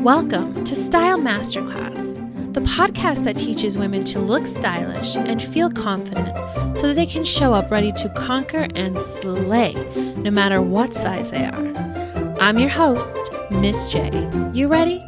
Welcome to Style Masterclass, the podcast that teaches women to look stylish and feel confident so that they can show up ready to conquer and slay no matter what size they are. I'm your host, Miss J. You ready?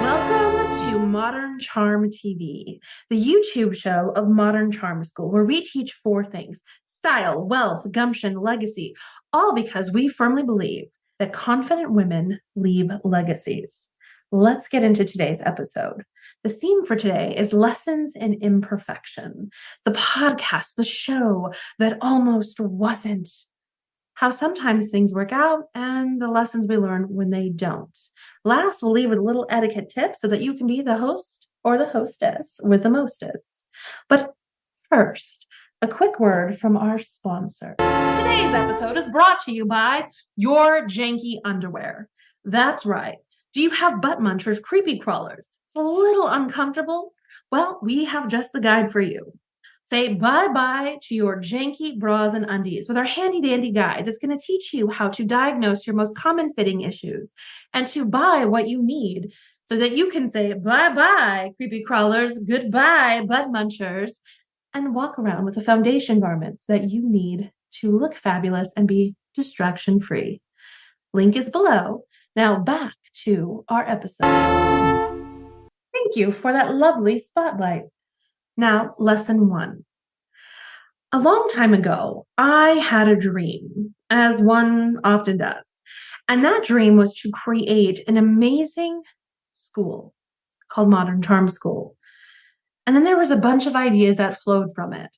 Welcome to Modern Charm TV, the YouTube show of Modern Charm School, where we teach 4 things: style, wealth, gumption, legacy, all because we firmly believe that confident women leave legacies. Let's get into today's episode. The theme for today is Lessons in Imperfection, the podcast, the show that almost wasn't. How sometimes things work out and the lessons we learn when they don't. Last, we'll leave with a little etiquette tip so that you can be the host or the hostess with the mostest. But first, a quick word from our sponsor. Today's episode is brought to you by Your Janky Underwear. That's right. Do you have butt munchers, creepy crawlers? It's a little uncomfortable? Well, we have just the guide for you. Say bye-bye to your janky bras and undies with our handy-dandy guide that's going to teach you how to diagnose your most common fitting issues and to buy what you need so that you can say bye-bye, creepy crawlers, goodbye, butt munchers, and walk around with the foundation garments that you need to look fabulous and be distraction-free. Link is below. Now back to our episode. Thank you for that lovely spotlight. Now, lesson 1. A long time ago, I had a dream, as one often does. And that dream was to create an amazing school called Modern Charm School. And then there was a bunch of ideas that flowed from it.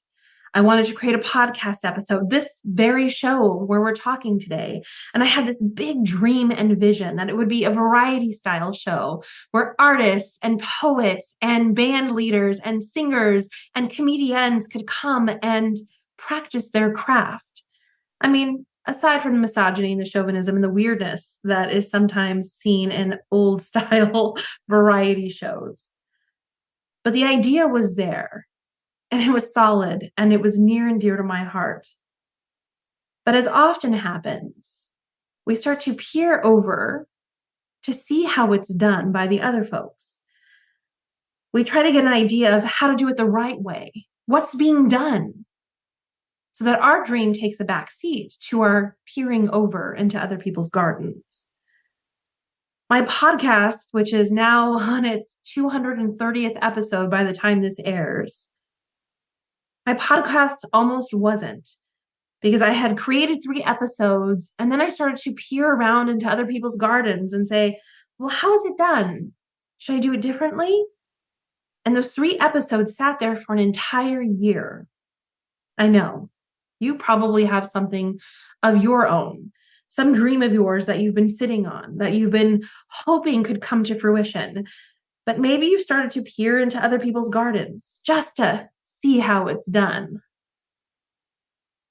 I wanted to create a podcast episode, this very show where we're talking today. And I had this big dream and vision that it would be a variety style show where artists and poets and band leaders and singers and comedians could come and practice their craft. I mean, aside from the misogyny and the chauvinism and the weirdness that is sometimes seen in old style variety shows. But the idea was there. And it was solid, and it was near and dear to my heart. But as often happens, we start to peer over to see how it's done by the other folks. We try to get an idea of how to do it the right way, what's being done, so that our dream takes a back seat to our peering over into other people's gardens. My podcast, which is now on its 230th episode by the time this airs, my podcast almost wasn't, because I had created 3 episodes and then I started to peer around into other people's gardens and say, well, how is it done? Should I do it differently? And those 3 episodes sat there for an entire year. I know you probably have something of your own, some dream of yours that you've been sitting on, that you've been hoping could come to fruition. But maybe you started to peer into other people's gardens just to see how it's done.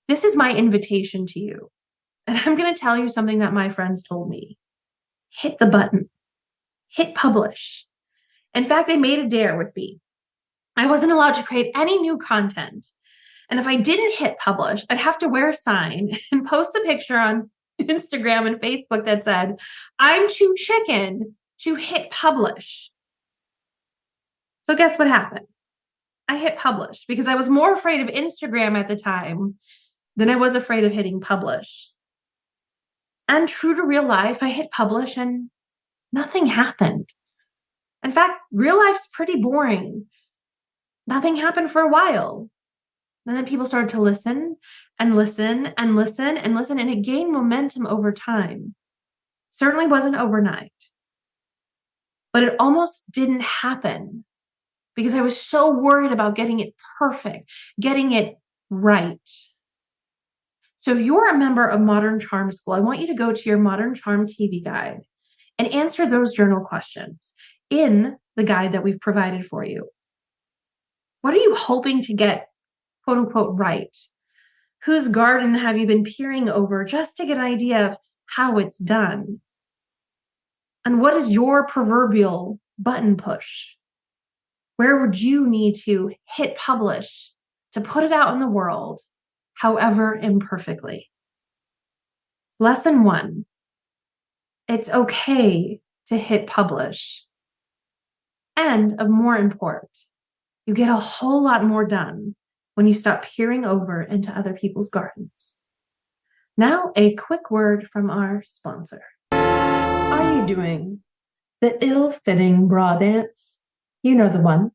This is my invitation to you. And I'm going to tell you something that my friends told me. Hit the button. Hit publish. In fact, they made a dare with me. I wasn't allowed to create any new content. And if I didn't hit publish, I'd have to wear a sign and post a picture on Instagram and Facebook that said, I'm too chicken to hit publish. So guess what happened? I hit publish because I was more afraid of Instagram at the time than I was afraid of hitting publish. And true to real life, I hit publish and nothing happened. In fact, real life's pretty boring. Nothing happened for a while. And then people started to listen and listen and listen and listen, and it gained momentum over time. Certainly wasn't overnight. But it almost didn't happen, because I was so worried about getting it perfect, getting it right. So if you're a member of Modern Charm School, I want you to go to your Modern Charm TV guide and answer those journal questions in the guide that we've provided for you. What are you hoping to get, quote unquote, right? Whose garden have you been peering over just to get an idea of how it's done? And what is your proverbial button push? Where would you need to hit publish to put it out in the world, however imperfectly? Lesson 1, it's okay to hit publish. And of more import, you get a whole lot more done when you stop peering over into other people's gardens. Now, a quick word from our sponsor. Are you doing the ill-fitting bra dance? You know the one.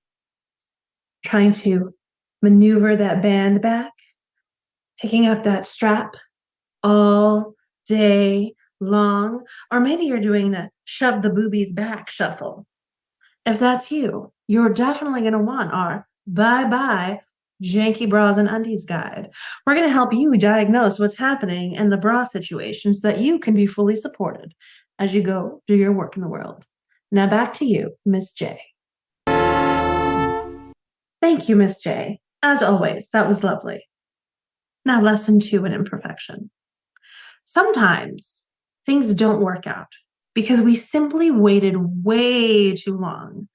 Trying to maneuver that band back, picking up that strap all day long. Or maybe you're doing the shove the boobies back shuffle. If that's you, you're definitely going to want our bye-bye janky bras and undies guide. We're going to help you diagnose what's happening in the bra situation so that you can be fully supported as you go do your work in the world. Now back to you, Miss J. Thank you, Miss J. As always, that was lovely. Now lesson 2 in imperfection. Sometimes things don't work out because we simply waited way too long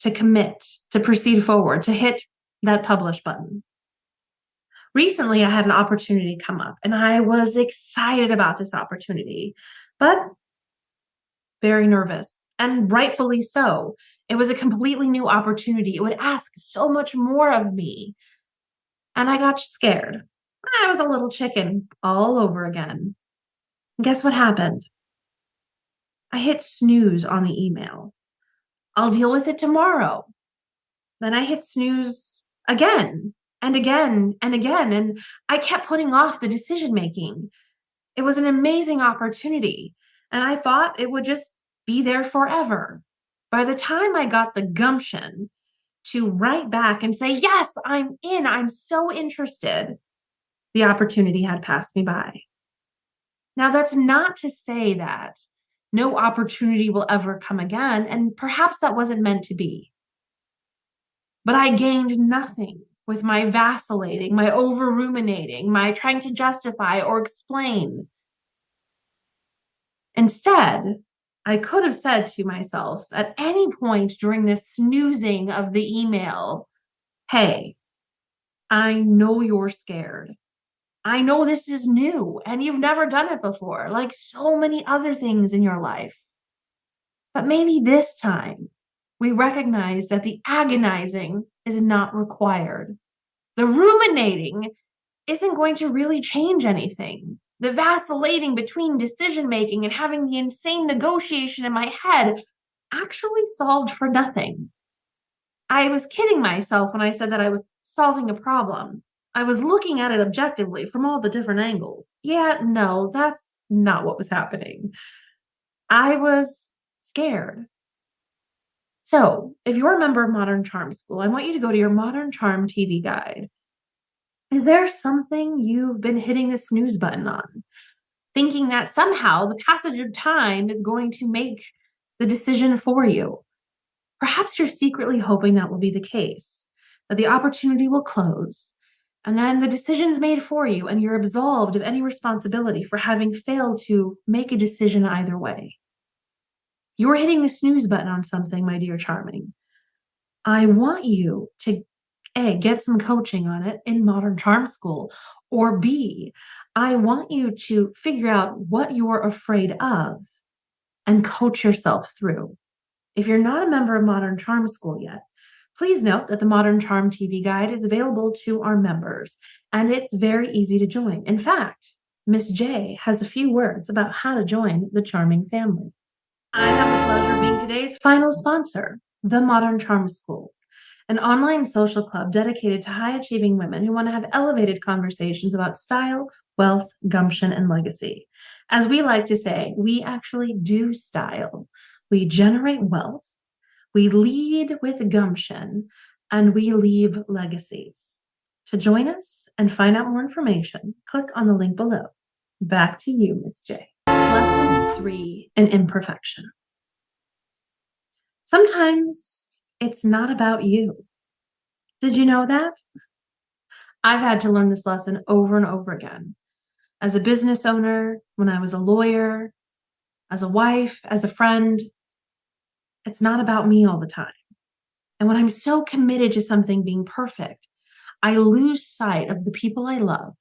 to commit, to proceed forward, to hit that publish button. Recently, I had an opportunity come up and I was excited about this opportunity, but very nervous, and rightfully so. It was a completely new opportunity. It would ask so much more of me. And I got scared. I was a little chicken all over again. And guess what happened? I hit snooze on the email. I'll deal with it tomorrow. Then I hit snooze again and again and again. And I kept putting off the decision making. It was an amazing opportunity. And I thought it would just be there forever. By the time I got the gumption to write back and say, yes, I'm in, I'm so interested, the opportunity had passed me by. Now, that's not to say that no opportunity will ever come again, and perhaps that wasn't meant to be. But I gained nothing with my vacillating, my over ruminating, my trying to justify or explain. Instead, I could have said to myself at any point during this snoozing of the email, hey, I know you're scared. I know this is new and you've never done it before, like so many other things in your life. But maybe this time we recognize that the agonizing is not required. The ruminating isn't going to really change anything. The vacillating between decision making and having the insane negotiation in my head actually solved for nothing. I was kidding myself when I said that I was solving a problem. I was looking at it objectively from all the different angles. Yeah, no, that's not what was happening. I was scared. So, if you're a member of Modern Charm School, I want you to go to your Modern Charm TV guide. Is there something you've been hitting the snooze button on, thinking that somehow the passage of time is going to make the decision for you? Perhaps you're secretly hoping that will be the case, that the opportunity will close, and then the decision's made for you, and you're absolved of any responsibility for having failed to make a decision either way. You're hitting the snooze button on something, my dear Charming. I want you to A, get some coaching on it in Modern Charm School, or B, I want you to figure out what you're afraid of and coach yourself through. If you're not a member of Modern Charm School yet, please note that the Modern Charm TV guide is available to our members, and it's very easy to join. In fact, Miss J has a few words about how to join the charming family. I have the pleasure of being today's final sponsor, the Modern Charm School, an online social club dedicated to high-achieving women who want to have elevated conversations about style, wealth, gumption, and legacy. As we like to say, we actually do style. We generate wealth, we lead with gumption, and we leave legacies. To join us and find out more information, click on the link below. Back to you, Miss J. Lesson 3 in imperfection. Sometimes it's not about you. Did you know that? I've had to learn this lesson over and over again. As a business owner, when I was a lawyer, as a wife, as a friend, it's not about me all the time. And when I'm so committed to something being perfect, I lose sight of the people I love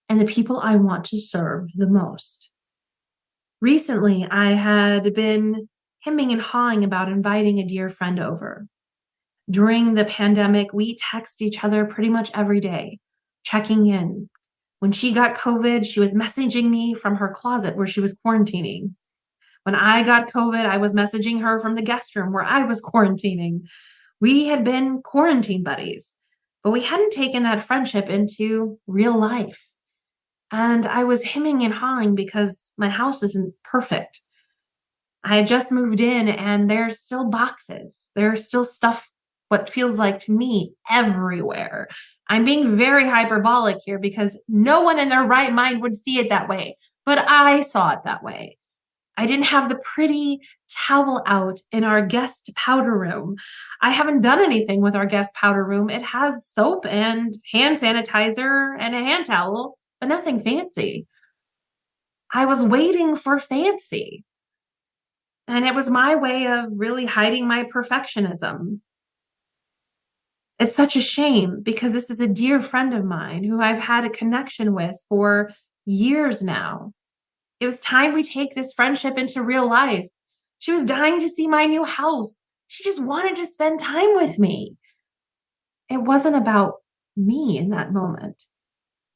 and the people I want to serve the most. Recently, I had been hemming and hawing about inviting a dear friend over. During the pandemic, we text each other pretty much every day, checking in. When she got COVID, she was messaging me from her closet where she was quarantining. When I got COVID, I was messaging her from the guest room where I was quarantining. We had been quarantine buddies, but we hadn't taken that friendship into real life. And I was hemming and hawing because my house isn't perfect. I had just moved in and there's still boxes. There's still stuff, what feels like to me, everywhere. I'm being very hyperbolic here because no one in their right mind would see it that way, but I saw it that way. I didn't have the pretty towel out in our guest powder room. I haven't done anything with our guest powder room. It has soap and hand sanitizer and a hand towel, but nothing fancy. I was waiting for fancy. And it was my way of really hiding my perfectionism. It's such a shame because this is a dear friend of mine who I've had a connection with for years now. It was time we take this friendship into real life. She was dying to see my new house. She just wanted to spend time with me. It wasn't about me in that moment.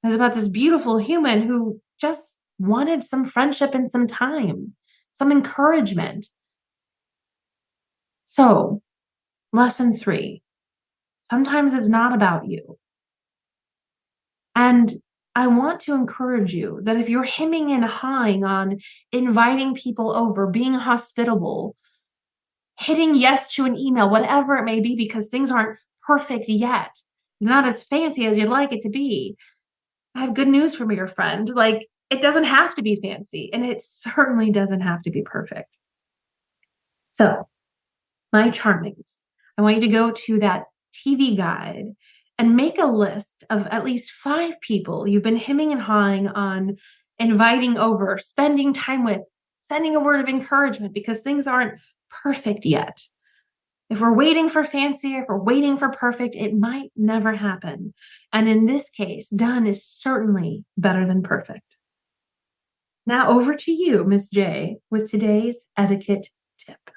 It was about this beautiful human who just wanted some friendship and some time, some encouragement. So, lesson 3, sometimes it's not about you. And I want to encourage you that if you're hemming and hawing on inviting people over, being hospitable, hitting yes to an email, whatever it may be, because things aren't perfect yet, not as fancy as you'd like it to be, I have good news for your friend. Like, it doesn't have to be fancy, and it certainly doesn't have to be perfect. So, my charmings, I want you to go to that TV guide and make a list of at least 5 people you've been hemming and hawing on inviting over, spending time with, sending a word of encouragement because things aren't perfect yet. If we're waiting for fancy, if we're waiting for perfect, it might never happen. And in this case, done is certainly better than perfect. Now over to you, Miss J, with today's etiquette tip.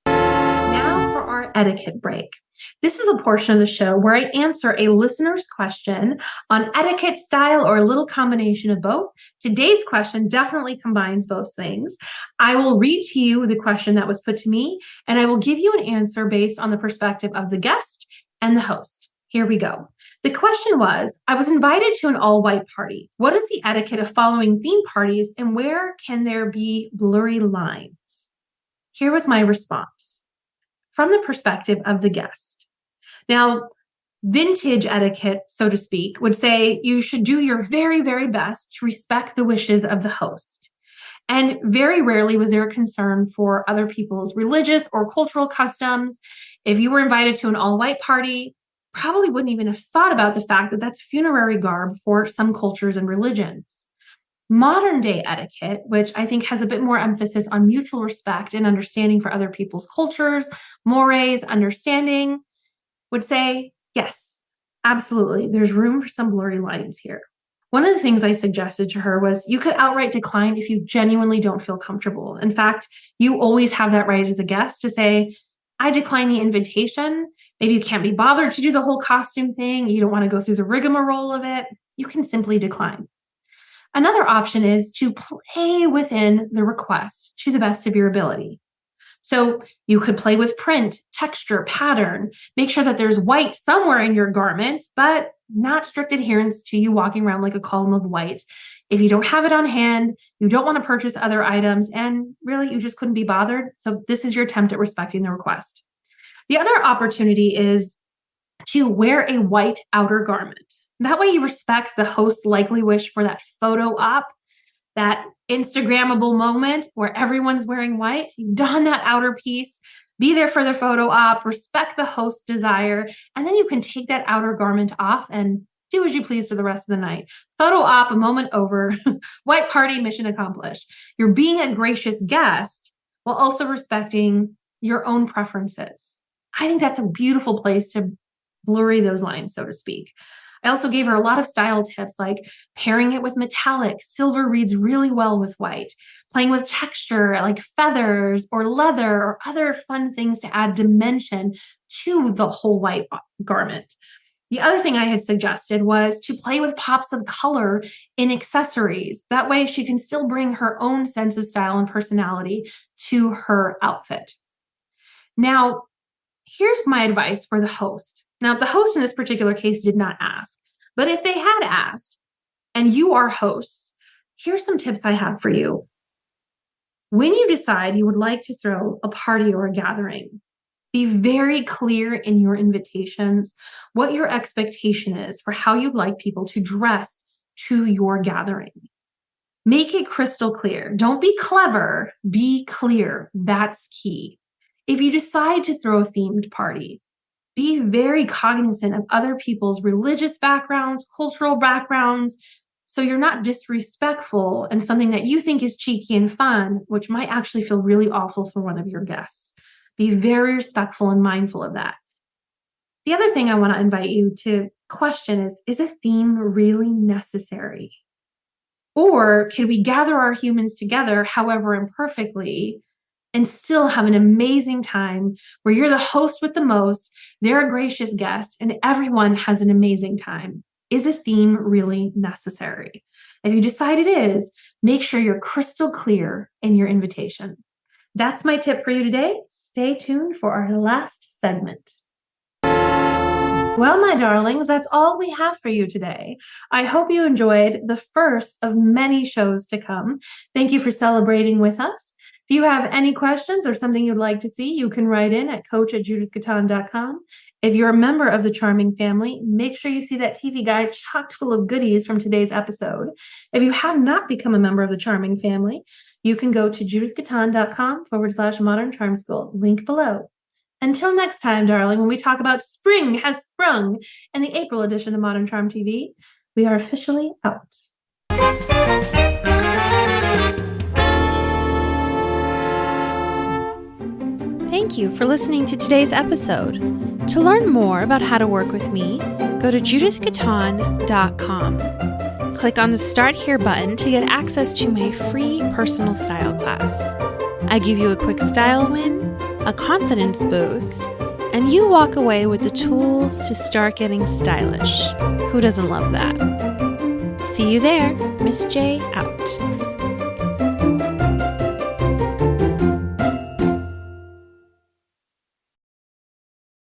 Now for our etiquette break. This is a portion of the show where I answer a listener's question on etiquette, style, or a little combination of both. Today's question definitely combines both things. I will read to you the question that was put to me, and I will give you an answer based on the perspective of the guest and the host. Here we go. The question was, I was invited to an all-white party. What is the etiquette of following theme parties, and where can there be blurry lines? Here was my response from the perspective of the guest. Now, vintage etiquette, so to speak, would say you should do your very, very best to respect the wishes of the host. And very rarely was there a concern for other people's religious or cultural customs. If you were invited to an all-white party, probably wouldn't even have thought about the fact that that's funerary garb for some cultures and religions. Modern day etiquette, which I think has a bit more emphasis on mutual respect and understanding for other people's cultures, mores, understanding, would say, yes, absolutely. There's room for some blurry lines here. One of the things I suggested to her was you could outright decline if you genuinely don't feel comfortable. In fact, you always have that right as a guest to say, I decline the invitation. Maybe you can't be bothered to do the whole costume thing. You don't want to go through the rigmarole of it. You can simply decline. Another option is to play within the request to the best of your ability. So you could play with print, texture, pattern, make sure that there's white somewhere in your garment, but not strict adherence to you walking around like a column of white. If you don't have it on hand, you don't want to purchase other items, and really you just couldn't be bothered. So this is your attempt at respecting the request. The other opportunity is to wear a white outer garment. That way you respect the host's likely wish for that photo op, that Instagrammable moment where everyone's wearing white. You don that outer piece, be there for the photo op, respect the host's desire, and then you can take that outer garment off and do as you please for the rest of the night. Photo op, a moment over, white party, mission accomplished. You're being a gracious guest while also respecting your own preferences. I think that's a beautiful place to blurry those lines, so to speak. I also gave her a lot of style tips like pairing it with metallic. Silver reads really well with white. Playing with texture like feathers or leather or other fun things to add dimension to the whole white garment. The other thing I had suggested was to play with pops of color in accessories. That way she can still bring her own sense of style and personality to her outfit. Now, here's my advice for the host. Now, the host in this particular case did not ask, but if they had asked and you are hosts, here's some tips I have for you. When you decide you would like to throw a party or a gathering, be very clear in your invitations what your expectation is for how you'd like people to dress to your gathering. Make it crystal clear. Don't be clever, be clear. That's key. If you decide to throw a themed party, be very cognizant of other people's religious backgrounds, cultural backgrounds, so you're not disrespectful and something that you think is cheeky and fun, which might actually feel really awful for one of your guests. Be very respectful and mindful of that. The other thing I want to invite you to question is a theme really necessary? Or can we gather our humans together, however imperfectly, and still have an amazing time where you're the host with the most, they're a gracious guest, and everyone has an amazing time? Is a theme really necessary? If you decide it is, make sure you're crystal clear in your invitation. That's my tip for you today. Stay tuned for our last segment. Well, my darlings, that's all we have for you today. I hope you enjoyed the first of many shows to come. Thank you for celebrating with us. If you have any questions or something you'd like to see, you can write in at coach@judithgaton.com. If you're a member of the Charming family, make sure you see that TV guide chock full of goodies from today's episode. If you have not become a member of the Charming family, you can go to judithgaton.com/Modern Charm School, link below. Until next time, darling, when we talk about spring has sprung in the April edition of Modern Charm TV, we are officially out. Thank you for listening to today's episode. To learn more about how to work with me, go to judithgaton.com. Click on the Start Here button to get access to my free personal style class. I give you a quick style win, a confidence boost, and you walk away with the tools to start getting stylish. Who doesn't love that? See you there. Miss J out.